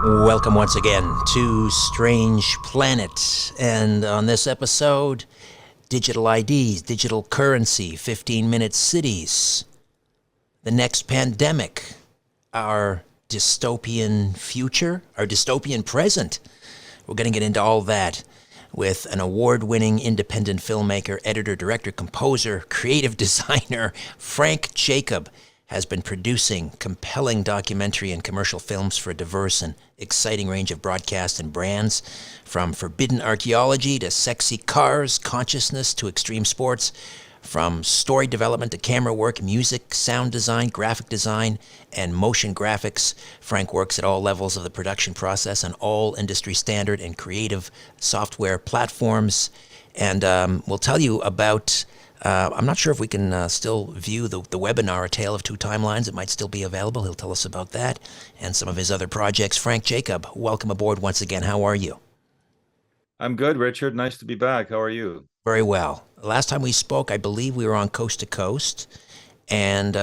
Welcome once again to Strange Planet. And on this episode, digital IDs, digital currency, 15-minute cities, the next pandemic, our dystopian future, our dystopian present. We're going to get into all that with an award-winning independent filmmaker, editor, director, composer, creative designer, Frank Jacob. Has been producing compelling documentary and commercial films for a diverse and exciting range of broadcasts and brands, from forbidden archaeology to sexy cars, consciousness to extreme sports, from story development to camera work, music, sound design, graphic design, and motion graphics. Frank works at all levels of the production process on all industry standard and creative software platforms, and we'll tell you about I'm not sure if we can still view the webinar, A Tale of Two Timelines. It might still be available. He'll tell us about that and some of his other projects. Frank Jacob, welcome aboard once again. How are you? I'm good, Richard. Nice to be back. How are you? Very well. Last time we spoke, I believe we were on Coast to Coast, and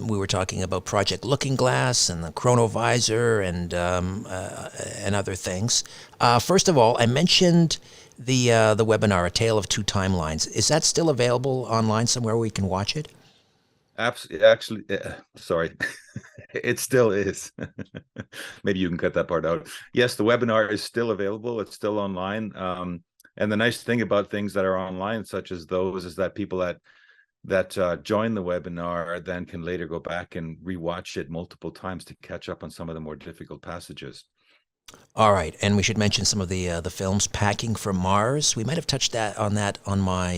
we were talking about Project Looking Glass and the Chronovisor and other things. First of all, I mentioned the webinar, A Tale of Two Timelines. Is that still available online somewhere where we can watch it? Absolutely. Actually, sorry, it still is. Maybe you can cut that part out. Yes, the webinar is still available. It's still online. And the nice thing about things that are online, such as those, is that people that join the webinar then can later go back and rewatch it multiple times to catch up on some of the more difficult passages. All right, and we should mention some of the films. Packing for Mars. We might have touched on my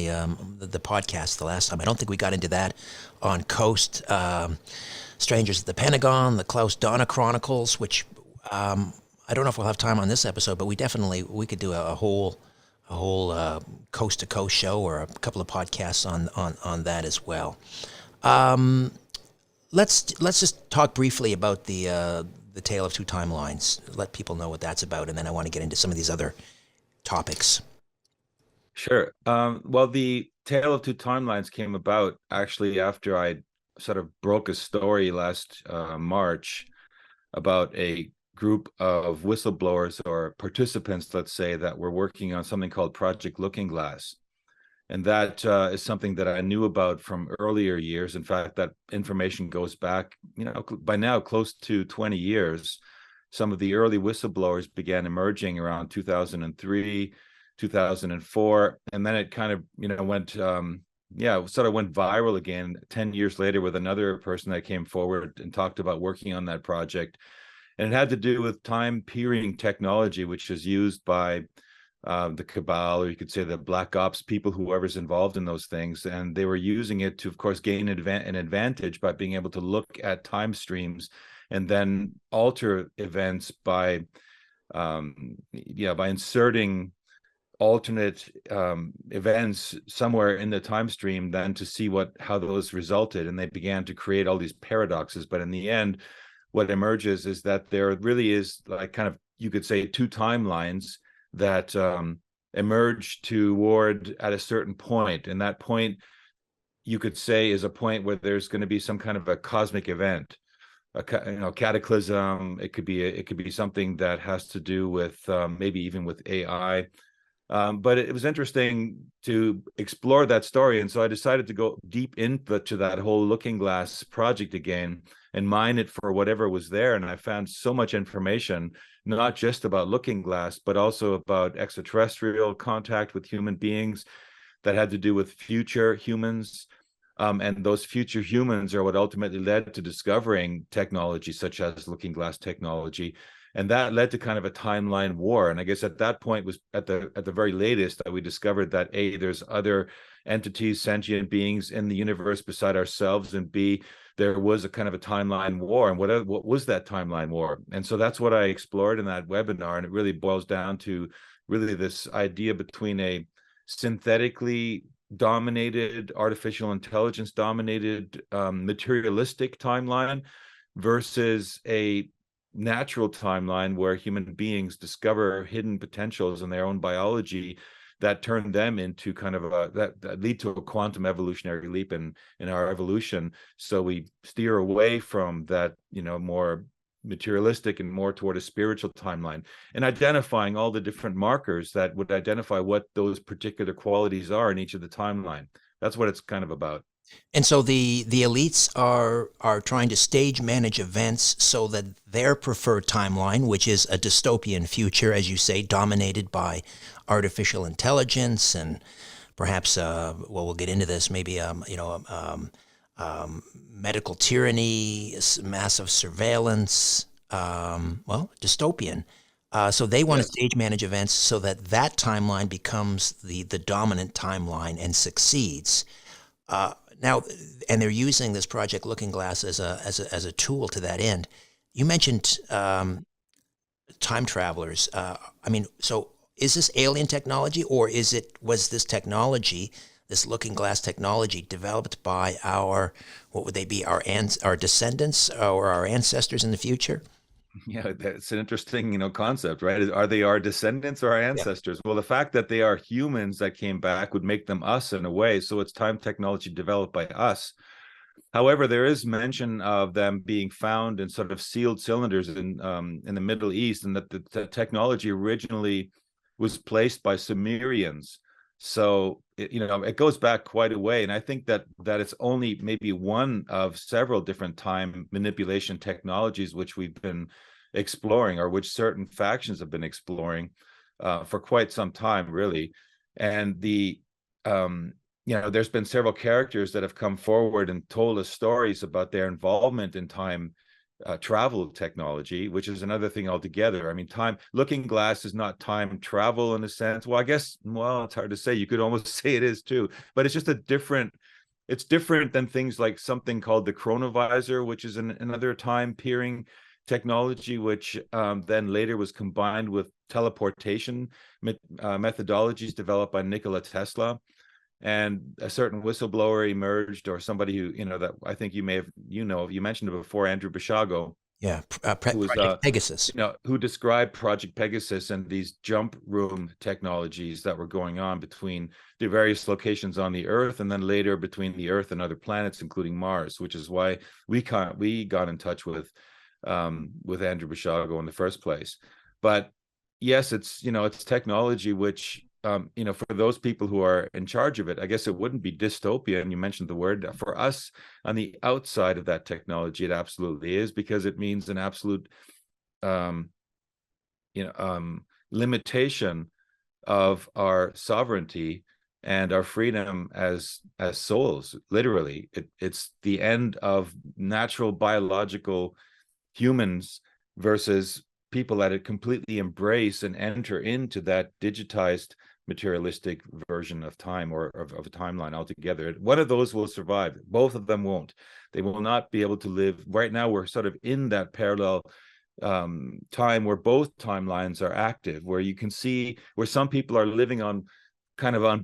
the podcast the last time. I don't think we got into that on Coast. Strangers at the Pentagon, the Klaus Donna Chronicles, which I don't know if we'll have time on this episode, but we could do a whole coast to coast show or a couple of podcasts on that as well. Let's just talk briefly about the Tale of Two Timelines. Let people know what that's about, and then I want to get into some of these other topics. Sure. Well, the Tale of Two Timelines came about actually after I sort of broke a story last March about a group of whistleblowers or participants, let's say, that were working on something called Project Looking Glass. And that is something that I knew about from earlier years. In fact, that information goes back, by now close to 20 years. Some of the early whistleblowers began emerging around 2003, 2004, and then it kind of, went, sort of went viral again 10 years later with another person that came forward and talked about working on that project. And it had to do with time peering technology, which is used by the cabal, or you could say the black ops people, whoever's involved in those things. And they were using it to, of course, gain an advantage by being able to look at time streams and then alter events by inserting alternate events somewhere in the time stream, then to see how those resulted. And they began to create all these paradoxes. But in the end, what emerges is that there really is, like, kind of, you could say, two timelines that emerge toward at a certain point, and that point, you could say, is a point where there's going to be some kind of a cosmic event, a cataclysm. It could be something that has to do with maybe even with AI. But it was interesting to explore that story, and so I decided to go deep into that whole Looking Glass project again and mine it for whatever was there. And I found so much information, not just about Looking Glass, but also about extraterrestrial contact with human beings that had to do with future humans. And those future humans are what ultimately led to discovering technology such as Looking Glass technology. And that led to kind of a timeline war. And I guess at that point was at the very latest that we discovered that A, there's other entities, sentient beings in the universe beside ourselves, and B, there was a kind of a timeline war. And what was that timeline war? And so that's what I explored in that webinar. And it really boils down to really this idea between a synthetically dominated, artificial intelligence dominated, materialistic timeline versus a natural timeline where human beings discover hidden potentials in their own biology that turn them into kind of that lead to a quantum evolutionary leap in our evolution. So we steer away from that, more materialistic and more toward a spiritual timeline, and identifying all the different markers that would identify what those particular qualities are in each of the timeline. That's what it's kind of about. And so the elites are trying to stage manage events so that their preferred timeline, which is a dystopian future, as you say, dominated by artificial intelligence and perhaps, well, we'll get into this, maybe, medical tyranny, massive surveillance, well, dystopian. So they want to Yes. stage manage events so that that timeline becomes the dominant timeline and succeeds. Now, and they're using this Project Looking Glass as a tool to that end. You mentioned time travelers. I mean, so is this alien technology, or was this technology, this Looking Glass technology, developed by what would they be, our descendants or our ancestors in the future? Yeah, that's an interesting, concept, right? Are they our descendants or our ancestors? Well, the fact that they are humans that came back would make them us in a way. So it's time technology developed by us. However, there is mention of them being found in sort of sealed cylinders in the Middle East, and that the technology originally was placed by Sumerians. So it goes back quite a way, and I think that it's only maybe one of several different time manipulation technologies which we've been exploring, or which certain factions have been exploring for quite some time, really. And there's been several characters that have come forward and told us stories about their involvement in time travel technology, which is another thing altogether. I mean, Looking Glass is not time travel in a sense. Well, I guess, it's hard to say. You could almost say it is too, but it's just it's different than things like something called the chronovisor, which is another time peering technology, which then later was combined with teleportation methodologies developed by Nikola Tesla. And a certain whistleblower emerged, or somebody who, that I think you mentioned it before, Andrew Bishago, Yeah, who was Project Pegasus. who described Project Pegasus and these jump room technologies that were going on between the various locations on the Earth, and then later between the Earth and other planets, including Mars, which is why we got in touch with Andrew Bishago in the first place. But yes, it's technology which, for those people who are in charge of it, I guess it wouldn't be dystopia. And you mentioned the word. For us on the outside of that technology, it absolutely is, because it means an absolute, limitation of our sovereignty and our freedom as souls. Literally, it's the end of natural biological humans versus people that completely embrace and enter into that digitized materialistic version of time, or of a timeline altogether. One of those will survive. Both of them won't. They will not be able to live. Right now, we're sort of in that parallel time where both timelines are active, where you can see where some people are living on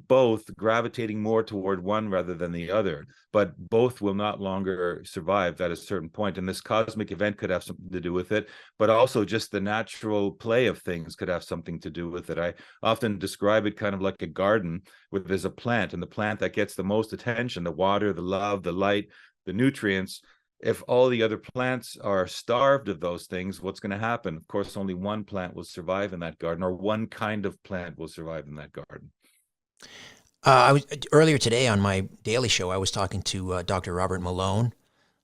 both, gravitating more toward one rather than the other, but both will not longer survive at a certain point. And this cosmic event could have something to do with it, but also just the natural play of things could have something to do with it. I often describe it kind of like a garden where there's a plant, and the plant that gets the most attention, the water, the love, the light, the nutrients. If all the other plants are starved of those things, what's going to happen? Of course, only one plant will survive in that garden, or one kind of plant will survive in that garden. Earlier today on my daily show, I was talking to Dr. Robert Malone,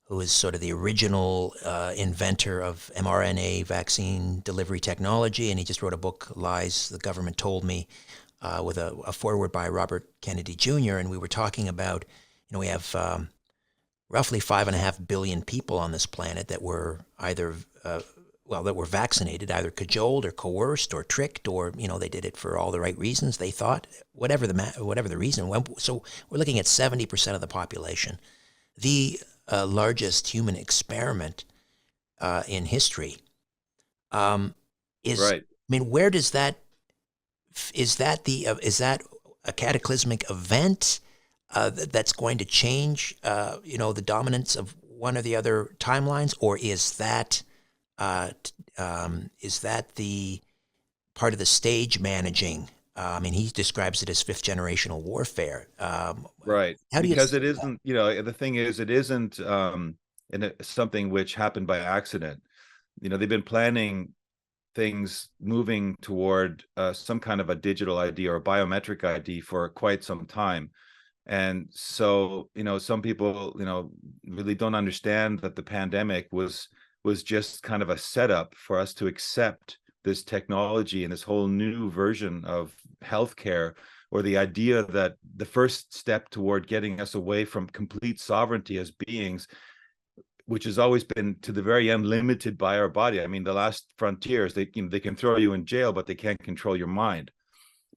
who is sort of the original inventor of mRNA vaccine delivery technology, and he just wrote a book, Lies the Government Told Me, with a foreword by Robert Kennedy Jr. And we were talking about, we have roughly 5.5 billion people on this planet that were either that were vaccinated, either cajoled or coerced or tricked, or they did it for all the right reasons, they thought, whatever the reason. So we're looking at 70% of the population, the largest human experiment in history. Is Right. I mean, where does that is that a cataclysmic event that's going to change the dominance of one or the other timelines, or is that the part of the stage managing? I mean, he describes it as fifth generational warfare. Right. How do you Because see it isn't, the thing is, it isn't something which happened by accident. they've been planning things moving toward some kind of a digital ID or a biometric ID for quite some time. And so, some people, really don't understand that the pandemic was just kind of a setup for us to accept this technology and this whole new version of healthcare, or the idea that the first step toward getting us away from complete sovereignty as beings, which has always been to the very end limited by our body. I mean, the last frontiers, they can throw you in jail, but they can't control your mind.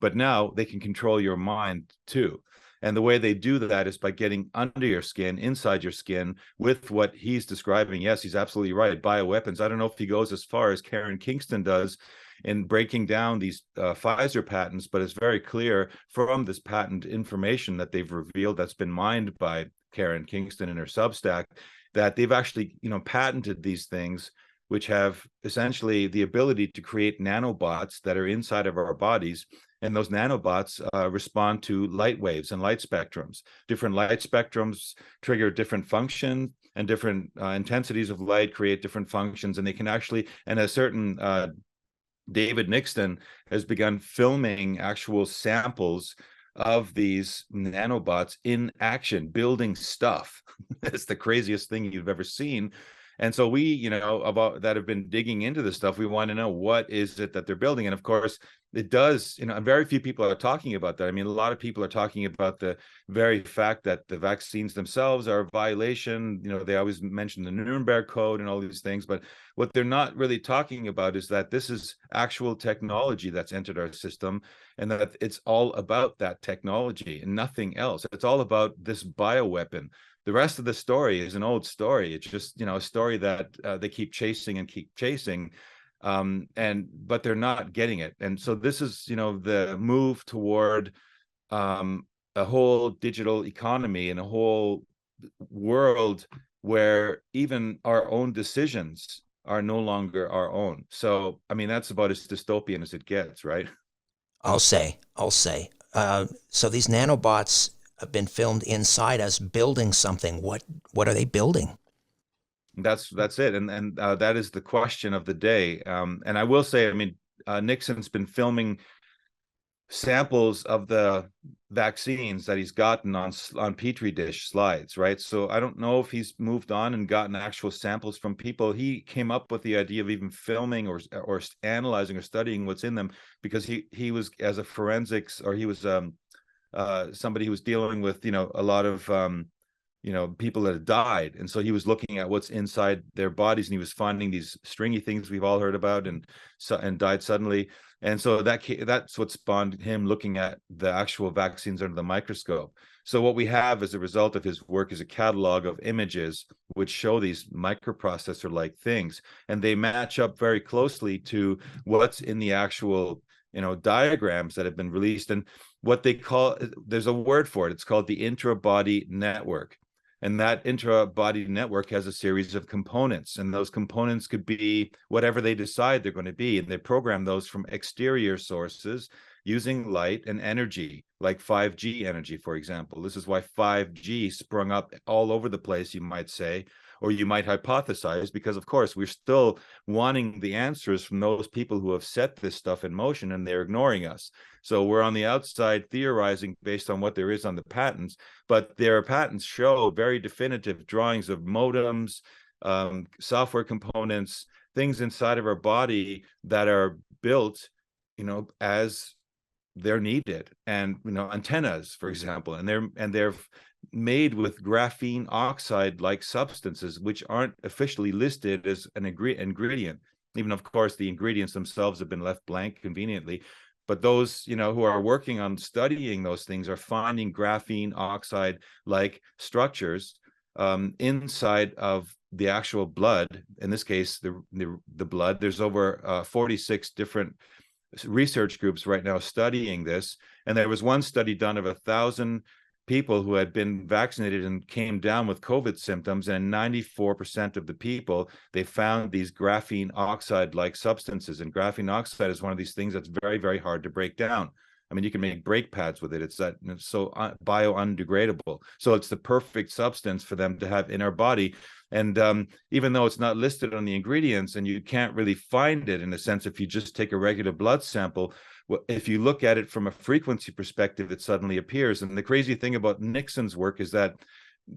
But now they can control your mind too. And the way they do that is by getting under your skin, inside your skin, with what he's describing. Yes, he's absolutely right. Bioweapons. I don't know if he goes as far as Karen Kingston does in breaking down these Pfizer patents, but it's very clear from this patent information that they've revealed, that's been mined by Karen Kingston in her Substack, that they've actually, patented these things, which have essentially the ability to create nanobots that are inside of our bodies. And those nanobots respond to light waves and light spectrums. Different light spectrums trigger different functions, and different intensities of light create different functions. And they can actually, and a certain David Nixon has begun filming actual samples of these nanobots in action, building stuff. It's the craziest thing you've ever seen. And so we, about that have been digging into this stuff, we want to know what is it that they're building. And of course, it does, very few people are talking about that. I mean, a lot of people are talking about the very fact that the vaccines themselves are a violation. They always mention the Nuremberg Code and all these things, but what they're not really talking about is that this is actual technology that's entered our system, and that it's all about that technology and nothing else. It's all about this bioweapon. The rest of the story is an old story. It's just, a story that they keep chasing and keep chasing. But they're not getting it. And so this is, the move toward a whole digital economy and a whole world where even our own decisions are no longer our own. So, I mean, that's about as dystopian as it gets, right? I'll say. So these nanobots have been filmed inside us building something. What are they building? That's it, and that is the question of the day. And I will say, I mean, Nixon's been filming samples of the vaccines that he's gotten on petri dish slides, right? So I don't know if he's moved on and gotten actual samples from people. He came up with the idea of even filming or analyzing or studying what's in them, because he was, as a forensics, or he was somebody who was dealing with, a lot of people that had died. And so he was looking at what's inside their bodies, and he was finding these stringy things we've all heard about, and died suddenly. And so that's what spawned him looking at the actual vaccines under the microscope. So what we have as a result of his work is a catalog of images which show these microprocessor-like things, and they match up very closely to what's in the actual diagrams that have been released. And what they call, there's a word for it, it's called the intra-body network. And that intra-body network has a series of components, and those components could be whatever they decide they're going to be. And they program those from exterior sources using light and energy, like 5G energy, for example. This is why 5G sprung up all over the place, you might say, or you might hypothesize, because of course we're still wanting the answers from those people who have set this stuff in motion, and they're ignoring us. So we're on the outside theorizing based on what there is on the patents, but their patents show very definitive drawings of modems, software components, things inside of our body that are built, as they're needed. And antennas, for example, and they're made with graphene oxide like substances, which aren't officially listed as an ingredient. Even, of course, the ingredients themselves have been left blank conveniently. But those, who are working on studying those things are finding graphene oxide like structures inside of the actual blood. In this case, the blood. There's over 46 different research groups right now studying this. And there was one study done of 1,000 people who had been vaccinated and came down with COVID symptoms, and 94% of the people, they found these graphene oxide-like substances. And graphene oxide is one of these things that's very, very hard to break down. I mean, you can make brake pads with it. It's so bio-undegradable. So it's the perfect substance for them to have in our body. And even though it's not listed on the ingredients and you can't really find it, in a sense, if you just take a regular blood sample, if you look at it from a frequency perspective, it suddenly appears. And the crazy thing about Nixon's work is that,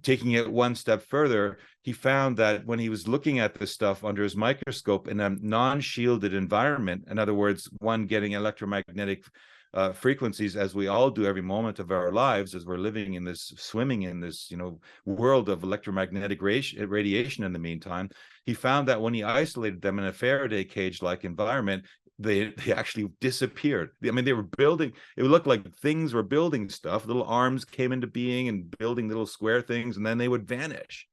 taking it one step further, he found that when he was looking at this stuff under his microscope in a non-shielded environment, in other words, one getting electromagnetic frequencies, as we all do every moment of our lives, as we're living in this, swimming in this, world of electromagnetic radiation in the meantime, he found that when he isolated them in a Faraday cage-like environment, they actually disappeared. I mean, they were building, it looked like things were building stuff. Little arms came into being and building little square things, and then they would vanish.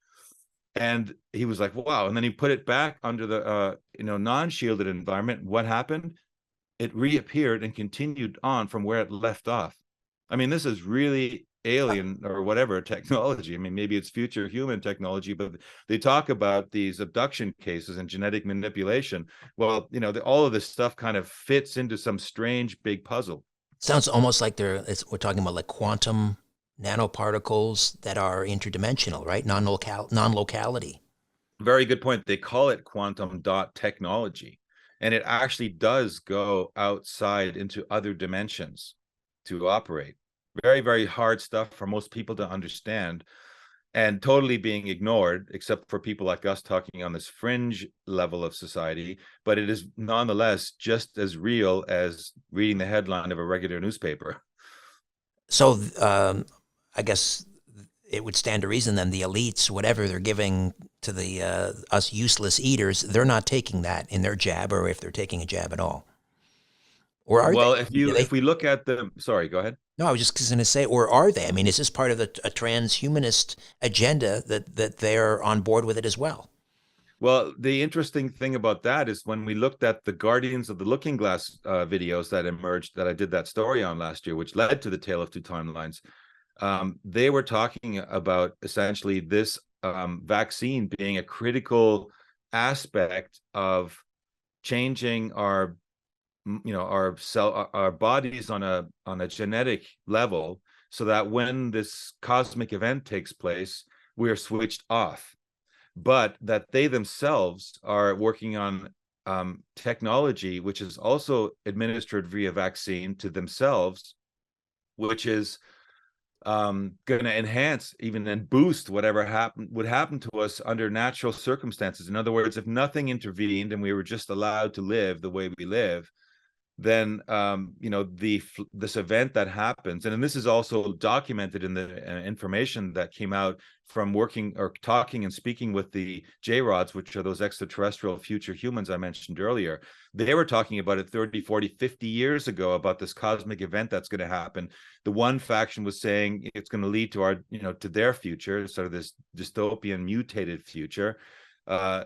And he was like, wow. And then he put it back under the non-shielded environment. What happened? It reappeared and continued on from where it left off. I mean, this is really alien or whatever technology. I mean, maybe it's future human technology, but they talk about these abduction cases and genetic manipulation. Well, all of this stuff kind of fits into some strange big puzzle. Sounds almost like we're talking about like quantum nanoparticles that are interdimensional, right? Non-locality. Very good point. They call it quantum dot technology. And it actually does go outside into other dimensions to operate. Very, very hard stuff for most people to understand, and totally being ignored, except for people like us talking on this fringe level of society. But it is nonetheless just as real as reading the headline of a regular newspaper. So I guess it would stand to reason then the elites, whatever they're giving to the us useless eaters, they're not taking that in their jab, or if they're taking a jab at all. Or are well, they? if we look at the, sorry, go ahead. No, I was just going to say, or are they? I mean, is this part of a transhumanist agenda that they're on board with it as well? Well, the interesting thing about that is when we looked at the Guardians of the Looking Glass videos that emerged, that I did that story on last year, which led to the Tale of Two Timelines, they were talking about essentially this vaccine being a critical aspect of changing our bodies on a genetic level, so that when this cosmic event takes place, we are switched off. But that they themselves are working on technology which is also administered via vaccine to themselves, which is going to enhance even and boost whatever would happen to us under natural circumstances. In other words, if nothing intervened and we were just allowed to live the way we live, then this event that happens, and this is also documented in the information that came out from working or talking and speaking with the J-Rods, which are those extraterrestrial future humans I mentioned earlier. They were talking about it 30, 40, 50 years ago, about this cosmic event that's going to happen. The one faction was saying it's going to lead to to their future, sort of this dystopian mutated future,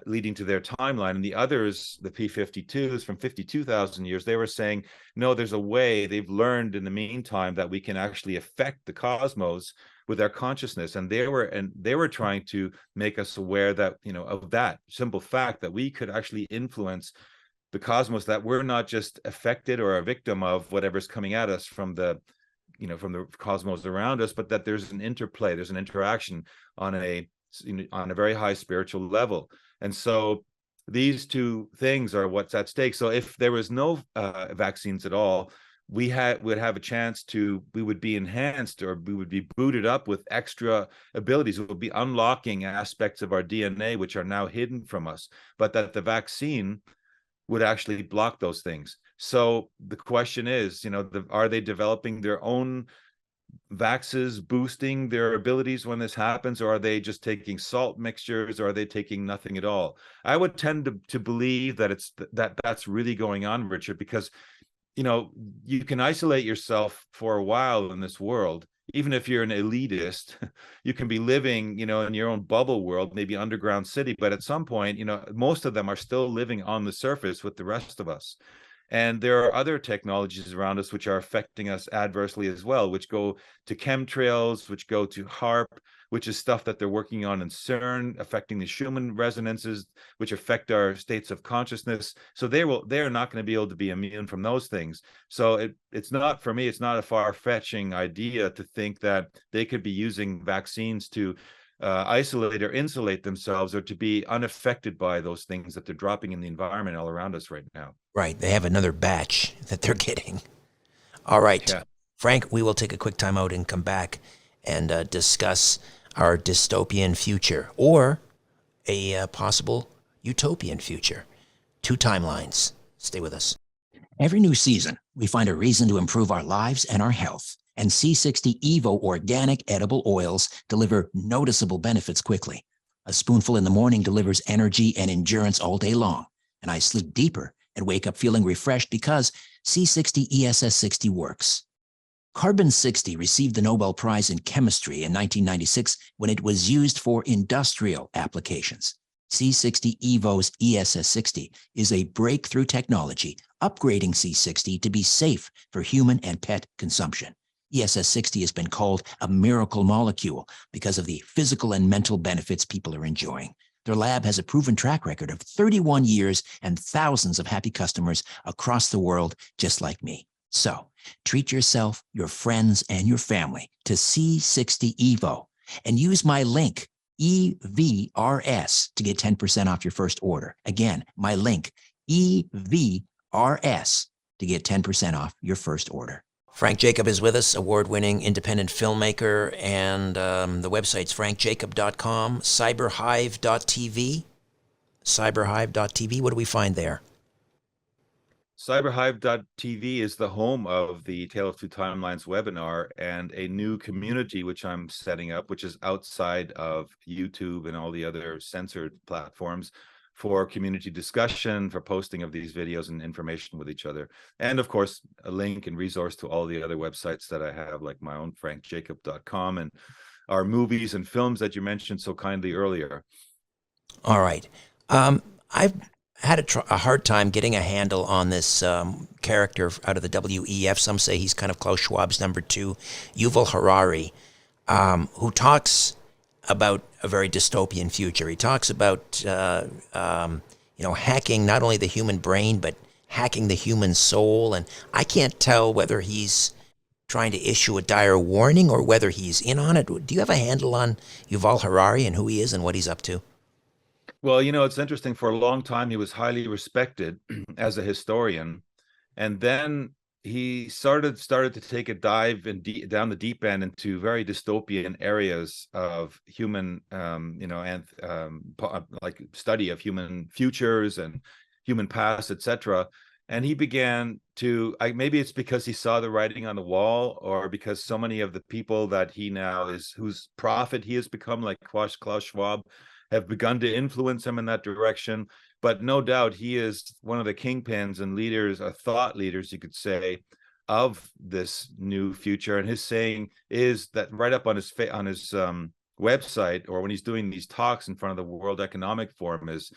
leading to their timeline. And the others, the P-52s from 52,000 years, they were saying, no, there's a way. They've learned in the meantime that we can actually affect the cosmos with our consciousness. And they were trying to make us aware that, of that simple fact that we could actually influence the cosmos, that we're not just affected or a victim of whatever's coming at us from the cosmos around us, but that there's an interplay, there's an interaction on a very high spiritual level. And so these two things are what's at stake. So if there was no vaccines at all, we would have a chance we would be enhanced, or we would be booted up with extra abilities. It would be unlocking aspects of our DNA which are now hidden from us, but that the vaccine would actually block those things. So the question is, are they developing their own vaxes, boosting their abilities when this happens, or are they just taking salt mixtures, or are they taking nothing at all? I would tend to believe that that's really going on, Richard, because you can isolate yourself for a while in this world. Even if you're an elitist, you can be living, in your own bubble world, maybe underground city, but at some point, most of them are still living on the surface with the rest of us. And there are other technologies around us which are affecting us adversely as well, which go to chemtrails, which go to HARP, which is stuff that they're working on in CERN, affecting the Schumann resonances, which affect our states of consciousness. So they're not going to be able to be immune from those things. So it's not, for me, it's not a far-fetching idea to think that they could be using vaccines to isolate or insulate themselves, or to be unaffected by those things that they're dropping in the environment all around us right now. Right. They have another batch that they're getting. All right. Yeah. Frank, we will take a quick time out and come back and discuss our dystopian future or a possible utopian future. Two timelines. Stay with us. Every new season, we find a reason to improve our lives and our health. And C60 Evo organic edible oils deliver noticeable benefits quickly. A spoonful in the morning delivers energy and endurance all day long. And I sleep deeper and wake up feeling refreshed because C60 ESS60 works. Carbon 60 received the Nobel Prize in Chemistry in 1996 when it was used for industrial applications. C60 Evo's ESS60 is a breakthrough technology upgrading C60 to be safe for human and pet consumption. ESS60 has been called a miracle molecule because of the physical and mental benefits people are enjoying. Their lab has a proven track record of 31 years and thousands of happy customers across the world just like me. So, treat yourself, your friends, and your family to C60 Evo and use my link EVRS to get 10% off your first order. Again, my link EVRS to get 10% off your first order. Frank Jacob is with us, award-winning independent filmmaker, and the website's frankjacob.com, cyberhive.tv. Cyberhive.tv, what do we find there? Cyberhive.tv is the home of the Tale of Two Timelines webinar and a new community which I'm setting up, which is outside of YouTube and all the other censored platforms, for community discussion, for posting of these videos and information with each other. And of course, a link and resource to all the other websites that I have, like my own frankjacob.com and our movies and films that you mentioned so kindly earlier. All right. I've had a hard time getting a handle on this character out of the WEF. Some say he's kind of Klaus Schwab's number two, Yuval Harari, who talks about a very dystopian future. He talks about, hacking not only the human brain, but hacking the human soul. And I can't tell whether he's trying to issue a dire warning or whether he's in on it. Do you have a handle on Yuval Harari and who he is and what he's up to? Well, it's interesting. For a long time, he was highly respected as a historian. And then he started to take a dive down the deep end into very dystopian areas of human, like study of human futures and human past, etc. And he began to, maybe it's because he saw the writing on the wall, or because so many of the people that he now is, whose prophet he has become, like Klaus Schwab, have begun to influence him in that direction. But no doubt he is one of the kingpins and leaders, thought leaders, you could say, of this new future. And his saying is that right up on his website, or when he's doing these talks in front of the World Economic Forum, is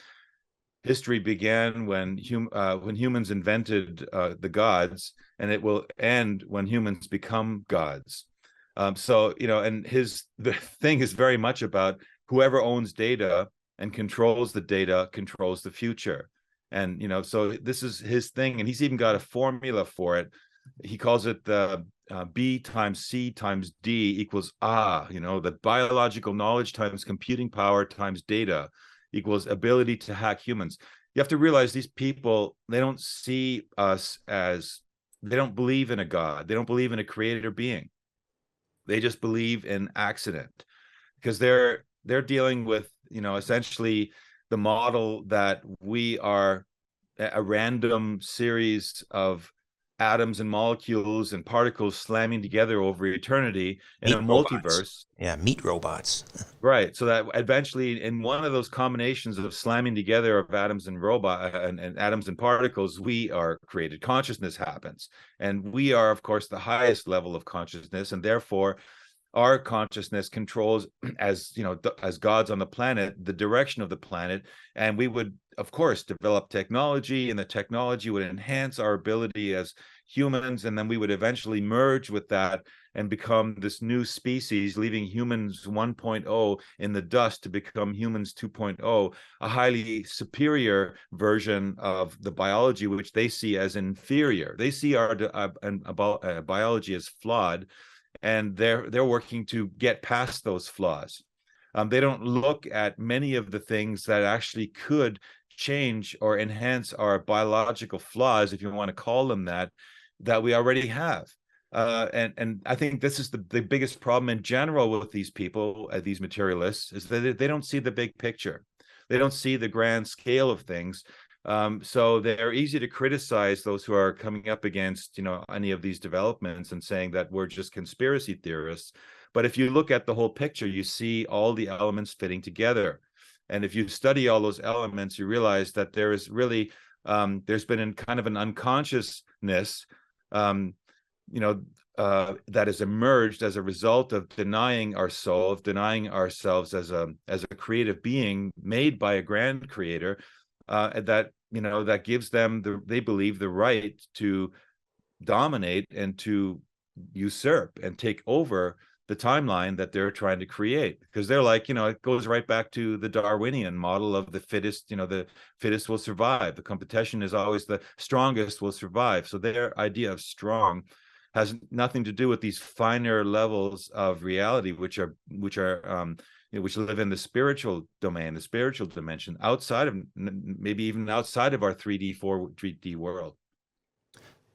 history began when humans invented the gods, and it will end when humans become gods. And the thing is very much about whoever owns data and controls the data controls the future. And, so this is his thing. And he's even got a formula for it. He calls it the B times C times D equals the biological knowledge times computing power times data equals ability to hack humans. You have to realize these people, they don't see us as, they don't believe in a God. They don't believe in a creator being. They just believe in accident, because they're dealing with, essentially the model that we are a random series of atoms and molecules and particles slamming together over eternity in a multiverse. Yeah, meat robots. Right. So that eventually, in one of those combinations of slamming together of atoms and and atoms and particles, we are created. Consciousness happens. And we are, of course, the highest level of consciousness, and therefore our consciousness controls, as as gods on the planet, the direction of the planet. And we would, of course, develop technology, and the technology would enhance our ability as humans, and then we would eventually merge with that and become this new species, leaving humans 1.0 in the dust to become humans 2.0, a highly superior version of the biology, which they see as inferior. They see our biology as flawed, and they're working to get past those flaws. They don't look at many of the things that actually could change or enhance our biological flaws, if you want to call them that we already have. And I think this is the biggest problem in general with these people, these materialists, is that they don't see the big picture. They don't see the grand scale of things. So they're easy to criticize those who are coming up against, any of these developments and saying that we're just conspiracy theorists. But if you look at the whole picture, you see all the elements fitting together. And if you study all those elements, you realize that there is really, there's been kind of an unconsciousness, that has emerged as a result of denying our soul, of denying ourselves as a creative being made by a grand creator, that gives them they believe the right to dominate and to usurp and take over the timeline that they're trying to create, because they're like, it goes right back to the Darwinian model of the fittest. The fittest will survive. The competition is always the strongest will survive. So their idea of strong has nothing to do with these finer levels of reality, which live in the spiritual domain, the spiritual dimension, outside of, maybe even outside of our 3D world.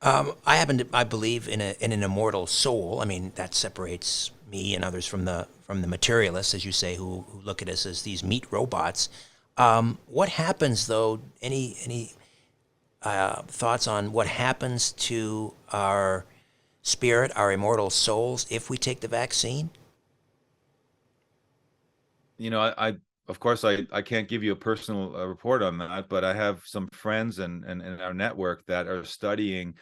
I believe in an immortal soul. I mean, that separates me and others from the materialists, as you say, who look at us as these meat robots. What happens though? Any thoughts on what happens to our spirit, our immortal souls, if we take the vaccine? I of course I can't give you a personal report on that, but I have some friends and in our network that are studying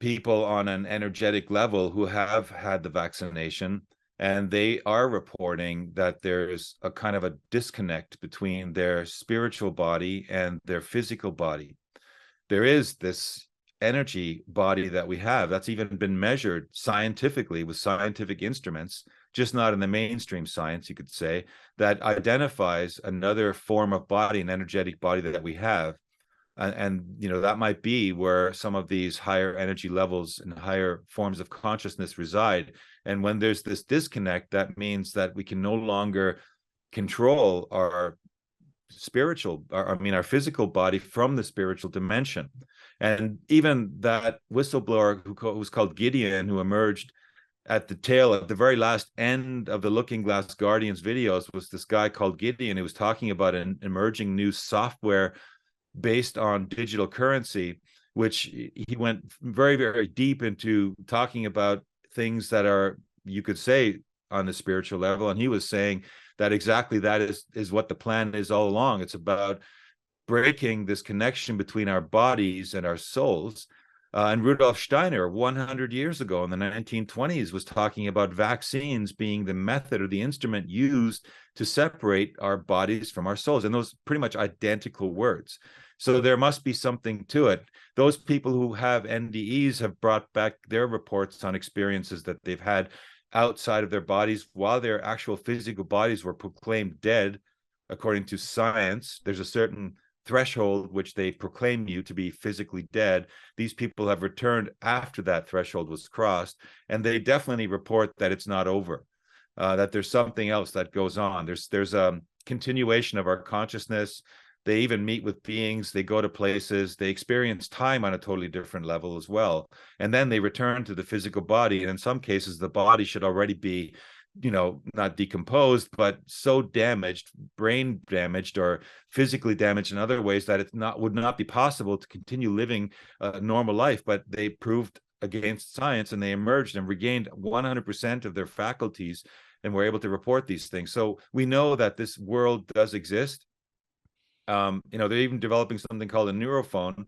people on an energetic level who have had the vaccination, and they are reporting that there's a kind of a disconnect between their spiritual body and their physical body. There is this energy body that we have that's even been measured scientifically with scientific instruments, just not in the mainstream science, you could say, that identifies another form of body, an energetic body that we have. And that might be where some of these higher energy levels and higher forms of consciousness reside. And when there's this disconnect, that means that we can no longer control our our physical body from the spiritual dimension. And even that whistleblower who was called Gideon, who emerged at the very last end of the Looking Glass Guardians videos, was this guy called Gideon who was talking about an emerging new software based on digital currency, which he went very, very deep into talking about things that are, you could say, on the spiritual level. And he was saying that exactly that is what the plan is all along. It's about breaking this connection between our bodies and our souls. And Rudolf Steiner, 100 years ago in the 1920s, was talking about vaccines being the method or the instrument used to separate our bodies from our souls. And those pretty much identical words. So there must be something to it. Those people who have NDEs have brought back their reports on experiences that they've had outside of their bodies while their actual physical bodies were proclaimed dead. According to science, there's a certain threshold which they proclaim you to be physically dead. These people have returned after that threshold was crossed, and they definitely report that it's not over, that there's something else that goes on. There's a continuation of our consciousness. They even meet with beings, they go to places, they experience time on a totally different level as well. And then they return to the physical body. And in some cases, the body should already be, not decomposed, but so damaged, brain damaged or physically damaged in other ways that would not be possible to continue living a normal life. But they proved against science, and they emerged and regained 100% of their faculties and were able to report these things. So we know that this world does exist. They're even developing something called a neurophone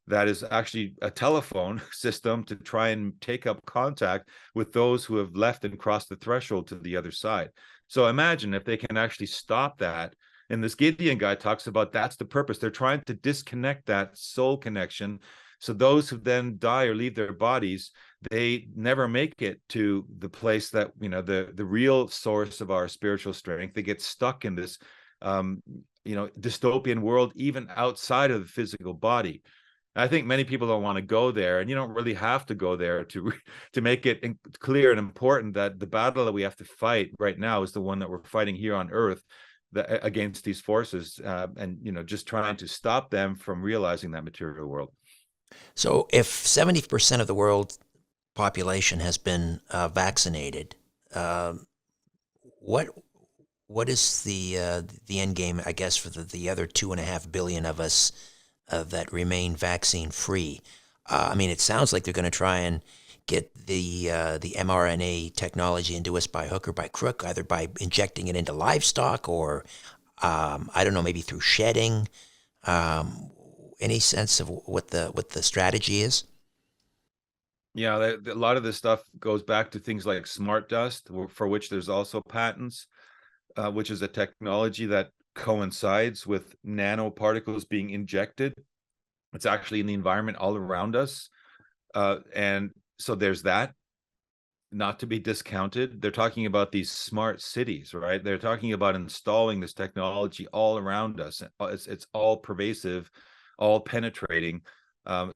that is actually a telephone system to try and take up contact with those who have left and crossed the threshold to the other side. So imagine if they can actually stop that. And this Gideon guy talks about that's the purpose. They're trying to disconnect that soul connection. So those who then die or leave their bodies, they never make it to the place that, the real source of our spiritual strength. They get stuck in this dystopian world, even outside of the physical body. I think many people don't want to go there, and you don't really have to go there to make it clear and important that the battle that we have to fight right now is the one that we're fighting here on Earth, against these forces, and just trying to stop them from realizing that material world. So if 70% of the world's population has been vaccinated, uh, what what is the end game, I guess, for the other 2.5 billion of us that remain vaccine free? I mean, it sounds like they're going to try and get the mRNA technology into us by hook or by crook, either by injecting it into livestock or I don't know, maybe through shedding. Um, any sense of what the strategy is? Yeah, a lot of this stuff goes back to things like smart dust, for which there's also patents, which is a technology that coincides with nanoparticles being injected. It's actually in the environment all around us. And so there's that, not to be discounted. They're talking about these smart cities, right? They're talking about installing this technology all around us. It's all pervasive, all penetrating,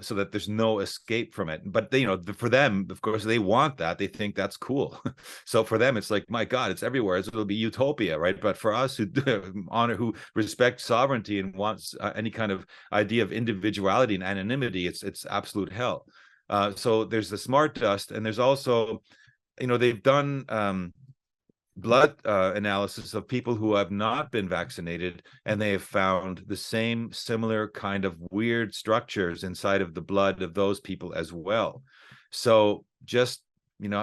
so that there's no escape from it. But for them, of course, they want that. They think that's cool. So for them, it's like, my God, it's everywhere. It'll be utopia, right? But for us who who respect sovereignty and wants any kind of idea of individuality and anonymity, it's absolute hell. So there's the smart dust, and there's also, they've done blood analysis of people who have not been vaccinated, and they have found the same similar kind of weird structures inside of the blood of those people as well. So just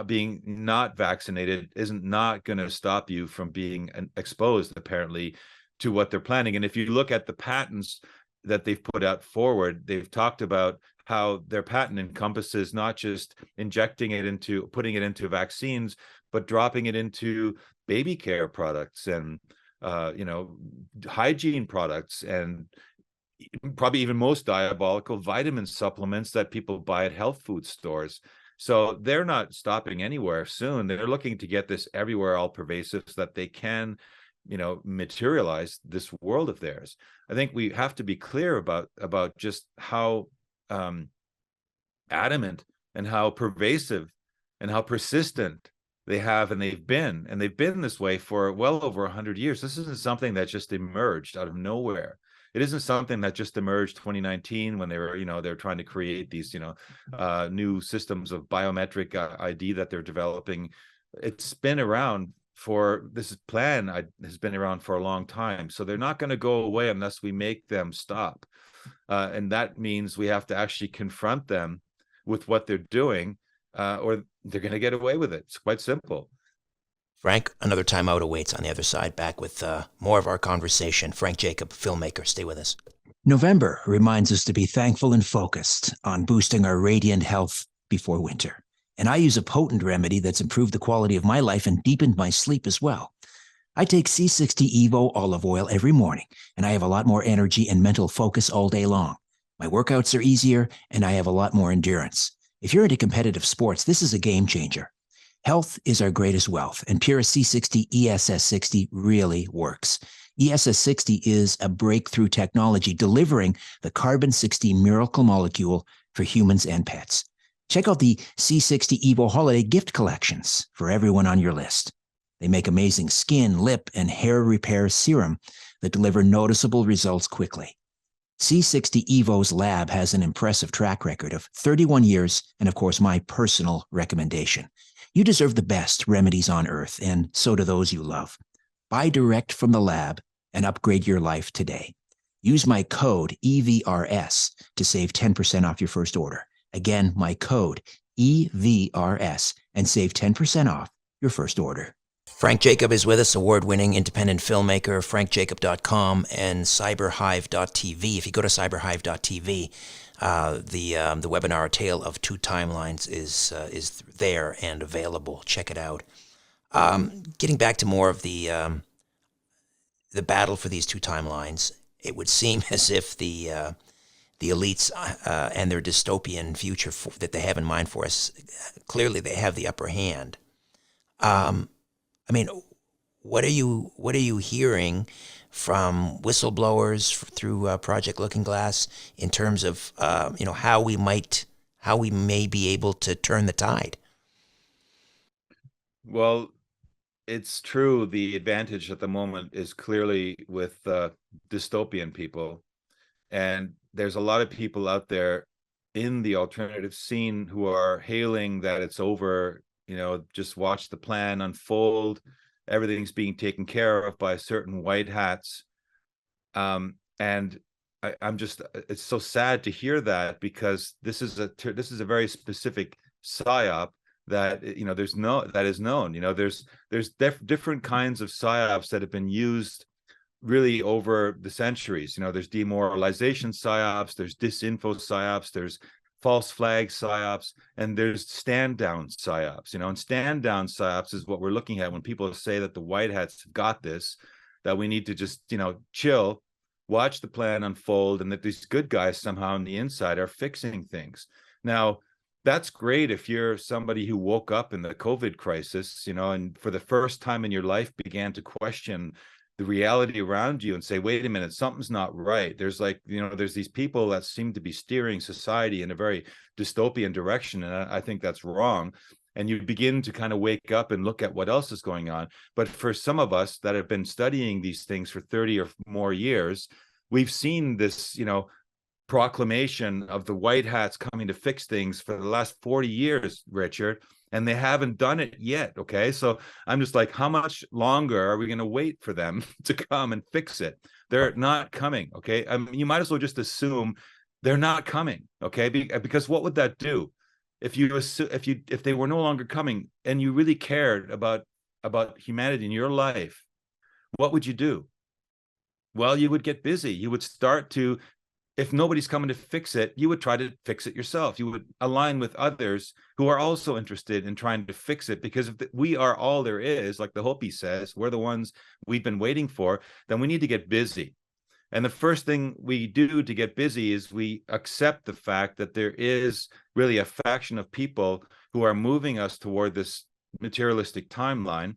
being not vaccinated isn't not going to stop you from being exposed, apparently, to what they're planning. And if you look at the patents that they've put out forward, they've talked about how their patent encompasses not just putting it into vaccines, but dropping it into baby care products and hygiene products, and probably even most diabolical, vitamin supplements that people buy at health food stores. So they're not stopping anywhere soon. They're looking to get this everywhere, all pervasive, so that they can materialize this world of theirs. I think we have to be clear about just how adamant and how pervasive and how persistent they have, and they've been this way for well over 100 years. This isn't something that just emerged out of nowhere. It isn't something that just emerged 2019 when they're trying to create these new systems of biometric ID that they're developing. It's been around this plan has been around for a long time. So they're not going to go away unless we make them stop. And that means we have to actually confront them with what they're doing, or they're going to get away with it. It's quite simple. Frank, another timeout awaits on the other side. Back with more of our conversation. Frank Jacob, filmmaker. Stay with us. November reminds us to be thankful and focused on boosting our radiant health before winter. And I use a potent remedy that's improved the quality of my life and deepened my sleep as well. I take C60 Evo olive oil every morning, and I have a lot more energy and mental focus all day long. My workouts are easier, and I have a lot more endurance. If you're into competitive sports, this is a game changer. Health is our greatest wealth, and Pura C60 ESS60 really works. ESS60 is a breakthrough technology delivering the carbon-60 miracle molecule for humans and pets. Check out the C60 Evo holiday gift collections for everyone on your list. They make amazing skin, lip, and hair repair serum that deliver noticeable results quickly. C60 Evo's lab has an impressive track record of 31 years and, of course, my personal recommendation. You deserve the best remedies on Earth, and so do those you love. Buy direct from the lab and upgrade your life today. Use my code EVRS to save 10% off your first order. Again, my code EVRS and save 10% off your first order. Frank Jacob is with us, award-winning independent filmmaker, frankjacob.com and cyberhive.tv. If you go to cyberhive.tv, the webinar A Tale of Two Timelines is there and available. Check it out. Getting back to more of the battle for these two timelines, it would seem as if the elites and their dystopian future that they have in mind for us, clearly they have the upper hand. I mean, what are you hearing from whistleblowers through Project Looking Glass in terms of how we may be able to turn the tide? Well, it's true. The advantage at the moment is clearly with dystopian people. And there's a lot of people out there in the alternative scene who are hailing that it's over, just watch the plan unfold. Everything's being taken care of by certain white hats. And I'm just, it's so sad to hear that, because this is a very specific psyop that, that is known. There's different kinds of psyops that have been used really over the centuries. There's demoralization psyops, there's disinfo psyops, there's false flag psyops, and there's stand down psyops. And stand down psyops is what we're looking at when people say that the white hats have got this, that we need to just chill, watch the plan unfold, and that these good guys somehow on the inside are fixing things. Now, that's great if you're somebody who woke up in the COVID crisis, and for the first time in your life began to question the reality around you and say, wait a minute, something's not right. There's there's these people that seem to be steering society in a very dystopian direction. And I think that's wrong. And you begin to kind of wake up and look at what else is going on. But for some of us that have been studying these things for 30 or more years, we've seen this, proclamation of the white hats coming to fix things for the last 40 years, Richard, and they haven't done it yet. Okay. So I'm just like, how much longer are we going to wait for them to come and fix it? They're not coming. Okay. You might as well just assume they're not coming. Okay. Because what would that do? If they were no longer coming and you really cared about humanity in your life, what would you do? Well, you would get busy. You would start to, if nobody's coming to fix it, you would try to fix it yourself. You would align with others who are also interested in trying to fix it, because if we are all there is, like the Hopi says, we're the ones we've been waiting for, then we need to get busy. And the first thing we do to get busy is we accept the fact that there is really a faction of people who are moving us toward this materialistic timeline,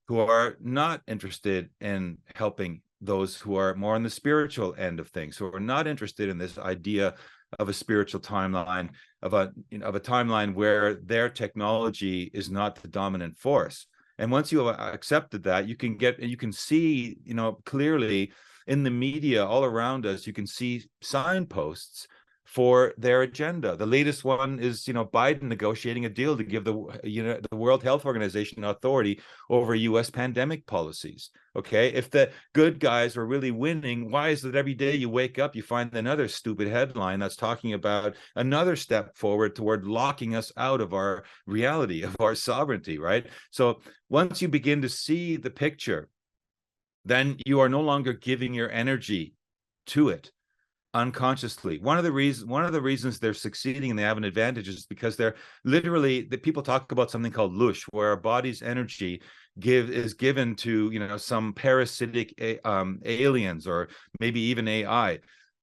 who are not interested in helping those who are more on the spiritual end of things, who are not interested in this idea of a spiritual timeline, of a timeline where their technology is not the dominant force. And once you have accepted that, you can see, clearly in the media all around us, you can see signposts for their agenda. The latest one is, Biden negotiating a deal to give the World Health Organization authority over U.S. pandemic policies. Okay, if the good guys are really winning, why is it every day you wake up, you find another stupid headline that's talking about another step forward toward locking us out of our reality, of our sovereignty, right? So once you begin to see the picture, then you are no longer giving your energy to it unconsciously. One of the reasons they're succeeding and they have an advantage is because they're literally, the people talk about something called lush, where our body's energy is given to some parasitic aliens, or maybe even AI.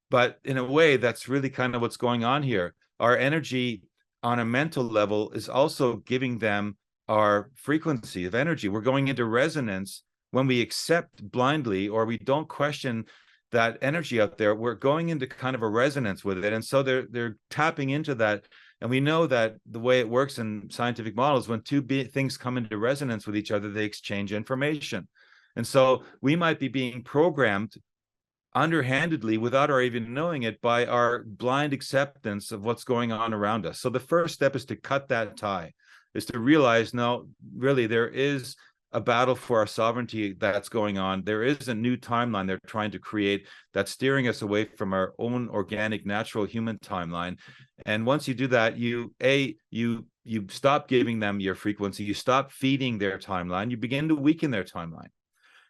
But in a way, that's really kind of what's going on here. Our energy on a mental level is also giving them our frequency of energy. We're going into resonance when we accept blindly, or we don't question that energy out there. We're going into kind of a resonance with it. And so they're tapping into that. And we know that the way it works in scientific models, when two things come into resonance with each other, they exchange information. And so we might be being programmed underhandedly, without our even knowing it, by our blind acceptance of what's going on around us. So the first step is to cut that tie, is to realize, no, really, there is a battle for our sovereignty that's going on. There is a new timeline they're trying to create that's steering us away from our own organic, natural human timeline. And once you do that, you stop giving them your frequency, you stop feeding their timeline, you begin to weaken their timeline.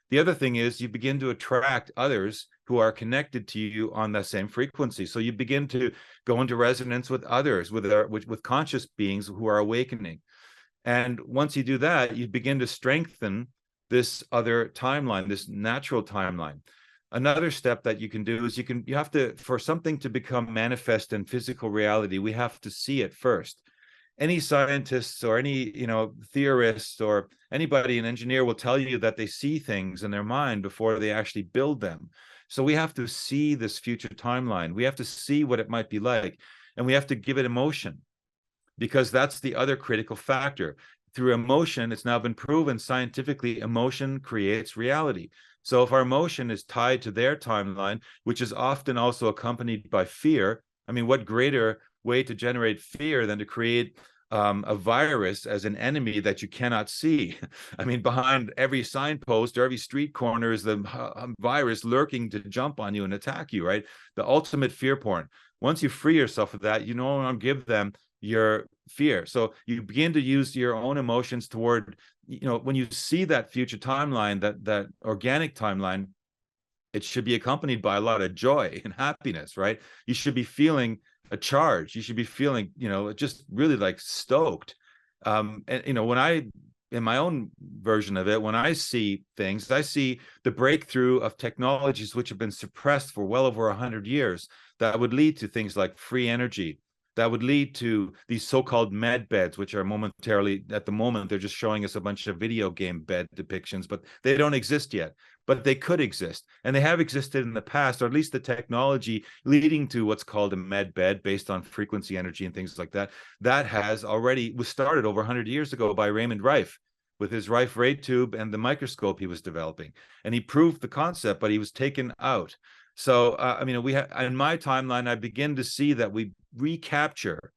The other thing is you begin to attract others who are connected to you on the same frequency. So you begin to go into resonance with others, with conscious beings who are awakening. And once you do that, you begin to strengthen this other timeline, this natural timeline. Another step that you can do is you have to, for something to become manifest in physical reality, we have to see it first. any scientists or any, theorists or anybody, an engineer, will tell you that they see things in their mind before they actually build them. So we have to see this future timeline. We have to see what it might be like, and we have to give it emotion, because that's the other critical factor. Through emotion, it's now been proven scientifically, emotion creates reality. So if our emotion is tied to their timeline, which is often also accompanied by fear, I mean, what greater way to generate fear than to create a virus as an enemy that you cannot see? I mean, behind every signpost or every street corner is the virus lurking to jump on you and attack you, right? The ultimate fear porn. Once you free yourself of that, you no longer give them your fear. So you begin to use your own emotions toward, when you see that future timeline, that organic timeline, it should be accompanied by a lot of joy and happiness, right? You should be feeling a charge. You should be feeling, just really like stoked. And when I, in my own version of it, when I see things, I see the breakthrough of technologies which have been suppressed for well over 100 years that would lead to things like free energy, that would lead to these so-called med beds, which are momentarily, at the moment, they're just showing us a bunch of video game bed depictions, but they don't exist yet. But they could exist, and they have existed in the past, or at least the technology leading to what's called a med bed based on frequency energy and things like that, that was started over 100 years ago by Raymond Rife with his Rife ray tube and the microscope he was developing. And he proved the concept, but he was taken out. So, in my timeline, I begin to see that we recapture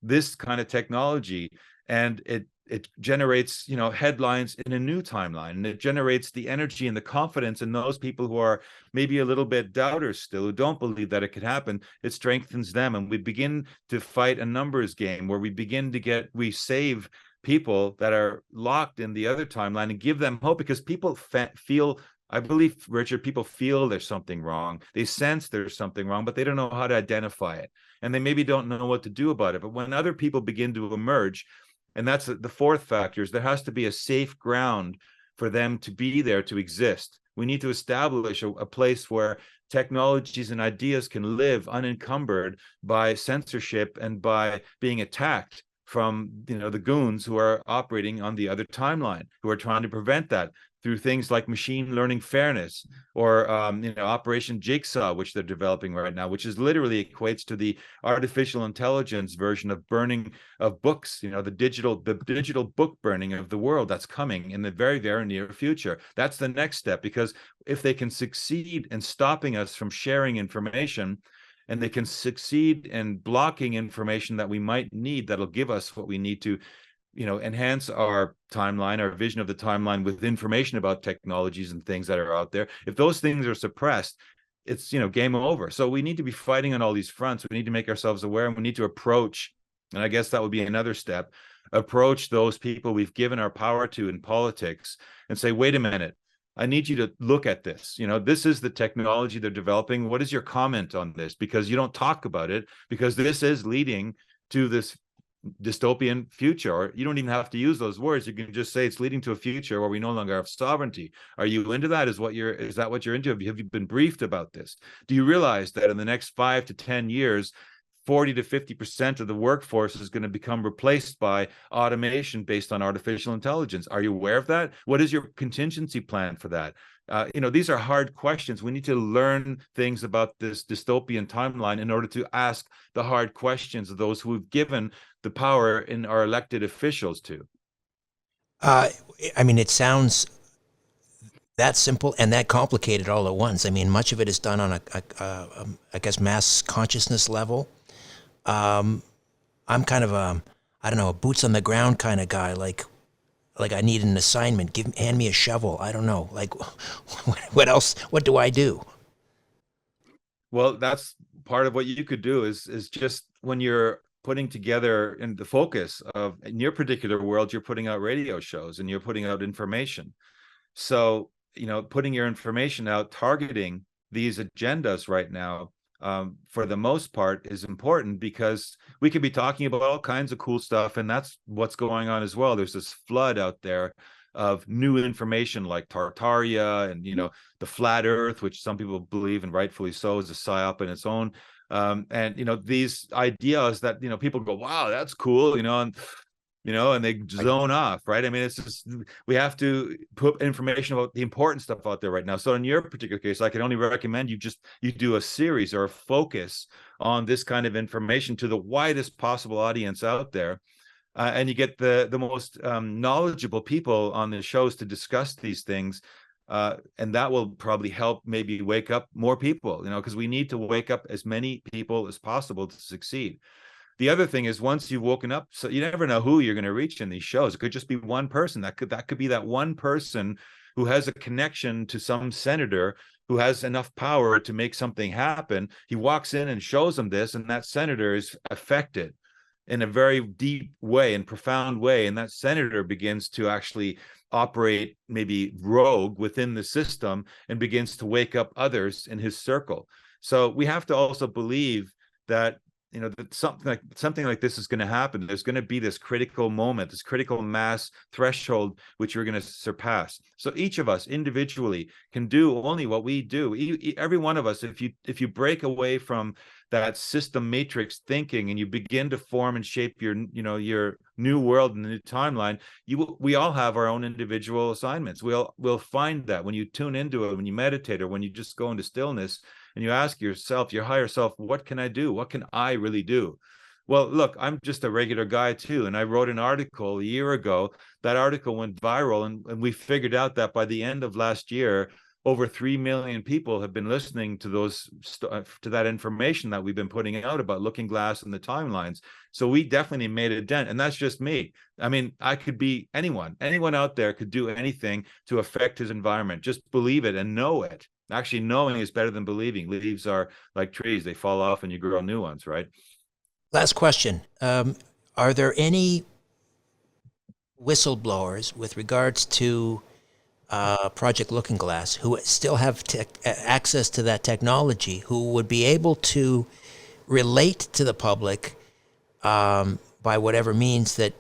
this kind of technology, and it generates, headlines in a new timeline, and it generates the energy and the confidence in those people who are maybe a little bit doubters still, who don't believe that it could happen. It strengthens them, and we begin to fight a numbers game where we save people that are locked in the other timeline and give them hope, because people feel, I believe, Richard, people feel there's something wrong. They sense there's something wrong, but they don't know how to identify it. And they maybe don't know what to do about it. But when other people begin to emerge, and that's the fourth factor, is there has to be a safe ground for them to be there, to exist. We need to establish a place where technologies and ideas can live unencumbered by censorship and by being attacked from, the goons who are operating on the other timeline, who are trying to prevent that through things like machine learning fairness, or Operation Jigsaw, which they're developing right now, which is literally equates to the artificial intelligence version of burning of books, the digital book burning of the world that's coming in the very, very near future. That's the next step, because if they can succeed in stopping us from sharing information, and they can succeed in blocking information that we might need, that'll give us what we need to enhance our timeline, our vision of the timeline, with information about technologies and things that are out there. If those things are suppressed, it's, game over. So we need to be fighting on all these fronts. We need to make ourselves aware, and we need to approach, and I guess that would be another step, approach those people we've given our power to in politics and say, wait a minute, I need you to look at this. This is the technology they're developing. What is your comment on this? Because you don't talk about it, because this is leading to this dystopian future. Or you don't even have to use those words. You can just say it's leading to a future where we no longer have sovereignty. Are you into that? Is that what you're into? Have you been briefed about this? Do you realize that in the next 5 to 10 years, 40 to 50% of the workforce is going to become replaced by automation based on artificial intelligence? Are you aware of that? What is your contingency plan for that? These are hard questions. We need to learn things about this dystopian timeline in order to ask the hard questions of those who we've given the power in our elected officials to. It sounds that simple and that complicated all at once. Much of it is done on I guess, mass consciousness level. I'm kind of a boots on the ground kind of guy. Like I need an assignment. Hand me a shovel. I don't know. Like, what else? What do I do? Well, that's part of what you could do is just when you're putting together in the focus of, in your particular world, you're putting out radio shows and you're putting out information. So, putting your information out, targeting these agendas right now, for the most part, is important, because we could be talking about all kinds of cool stuff, and that's what's going on as well. There's this flood out there of new information like Tartaria and the flat earth, which some people believe, and rightfully so, is a psyop in its own. And these ideas that people go, wow, that's cool, and they zone off, right? I mean, it's just, we have to put information about the important stuff out there right now. So in your particular case, I can only recommend you do a series or a focus on this kind of information to the widest possible audience out there. And you get the most knowledgeable people on the shows to discuss these things. And that will probably help maybe wake up more people, because we need to wake up as many people as possible to succeed. The other thing is, once you've woken up, so you never know who you're going to reach in these shows. It could just be one person. That could be that one person who has a connection to some senator who has enough power to make something happen. He walks in and shows them this, and that senator is affected in a very deep way and profound way. And that senator begins to actually operate maybe rogue within the system and begins to wake up others in his circle. So we have to also believe that that something like this is going to happen. There's going to be this critical moment, this critical mass threshold, which we're going to surpass. So each of us individually can do only what we do. Every one of us, if you break away from that system matrix thinking and you begin to form and shape your new world and the new timeline, we all have our own individual assignments. We'll find that when you tune into it, when you meditate, or when you just go into stillness and you ask yourself, your higher self, what can I do? What can I really do? Well, look, I'm just a regular guy too. And I wrote an article a year ago. That article went viral, and we figured out that by the end of last year, over 3 million people have been listening to that information that we've been putting out about Looking Glass and the timelines. So we definitely made a dent, and that's just me. I mean, I could be anyone out there could do anything to affect his environment. Just believe it and know it. Actually, knowing is better than believing. Leaves are like trees. They fall off and you grow new ones, right? Last question. Are there any whistleblowers with regards to Project Looking Glass who still have access to that technology, who would be able to relate to the public by whatever means that,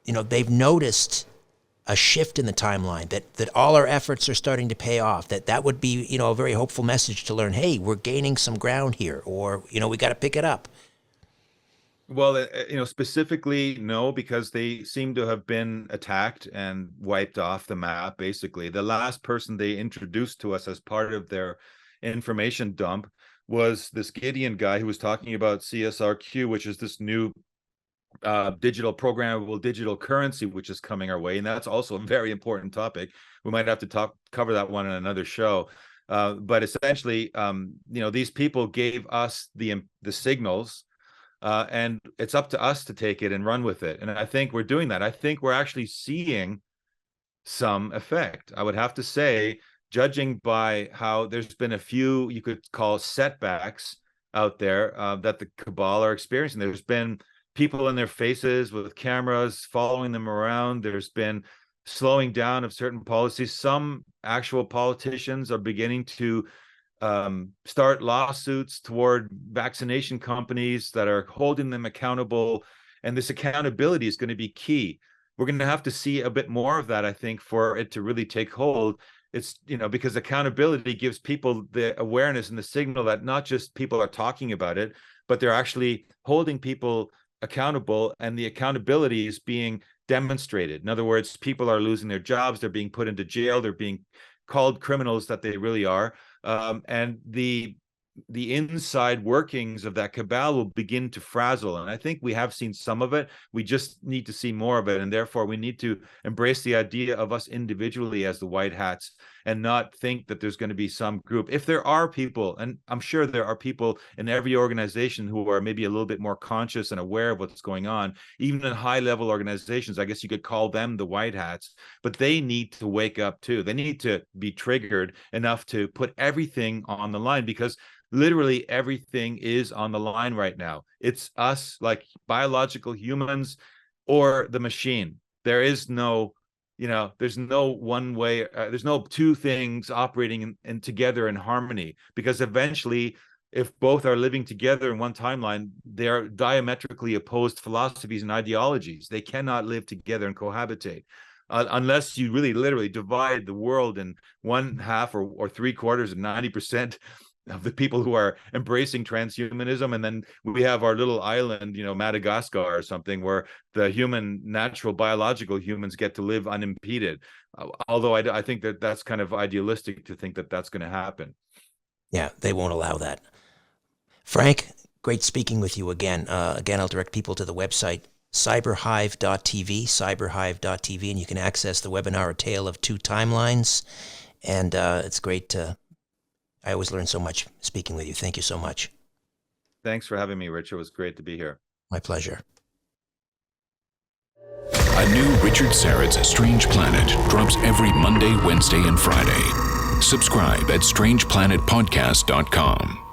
they've noticed a shift in the timeline, that all our efforts are starting to pay off, that would be, a very hopeful message to learn, hey, we're gaining some ground here, or, we got to pick it up? Well, specifically, no, because they seem to have been attacked and wiped off the map, basically. The last person they introduced to us as part of their information dump was this Gideon guy who was talking about CSRQ, which is this new digital programmable digital currency, which is coming our way. And that's also a very important topic. We might have to cover that one in another show. But essentially, these people gave us the signals, and it's up to us to take it and run with it. And I think we're doing that. I think we're actually seeing some effect. I would have to say, judging by how there's been a few, you could call setbacks out there that the cabal are experiencing. There's been people in their faces with cameras following them around. There's been slowing down of certain policies. Some actual politicians are beginning to start lawsuits toward vaccination companies that are holding them accountable. And this accountability is going to be key. We're going to have to see a bit more of that, I think, for it to really take hold. It's, because accountability gives people the awareness and the signal that not just people are talking about it, but they're actually holding people accountable, and the accountability is being demonstrated. In other words, people are losing their jobs, they're being put into jail, they're being called criminals that they really are. And the inside workings of that cabal will begin to frazzle. And I think we have seen some of it. We just need to see more of it. And therefore, we need to embrace the idea of us individually as the white hats, and not think that there's going to be some group. If there are people, and I'm sure there are people in every organization who are maybe a little bit more conscious and aware of what's going on, even in high-level organizations, I guess you could call them the white hats, but they need to wake up too. They need to be triggered enough to put everything on the line, because literally everything is on the line right now. It's us, like biological humans, or the machine. There is no, there's no one way, there's no two things operating in together in harmony, because eventually, if both are living together in one timeline, they are diametrically opposed philosophies and ideologies. They cannot live together and cohabitate. Unless you really literally divide the world in one half or 3/4 and 90% of the people who are embracing transhumanism, and then we have our little island, Madagascar or something, where the natural biological humans get to live unimpeded. Although I think that's kind of idealistic to think that that's going to happen. Yeah, they won't allow that. Frank, great speaking with you again. Again, I'll direct people to the website cyberhive.tv, and you can access the webinar, A Tale of Two Timelines. And it's great. I always learn so much speaking with you. Thank you so much. Thanks for having me, Rich. It was great to be here. My pleasure. A new Richard Syrett's Strange Planet drops every Monday, Wednesday, and Friday. Subscribe at strangeplanetpodcast.com.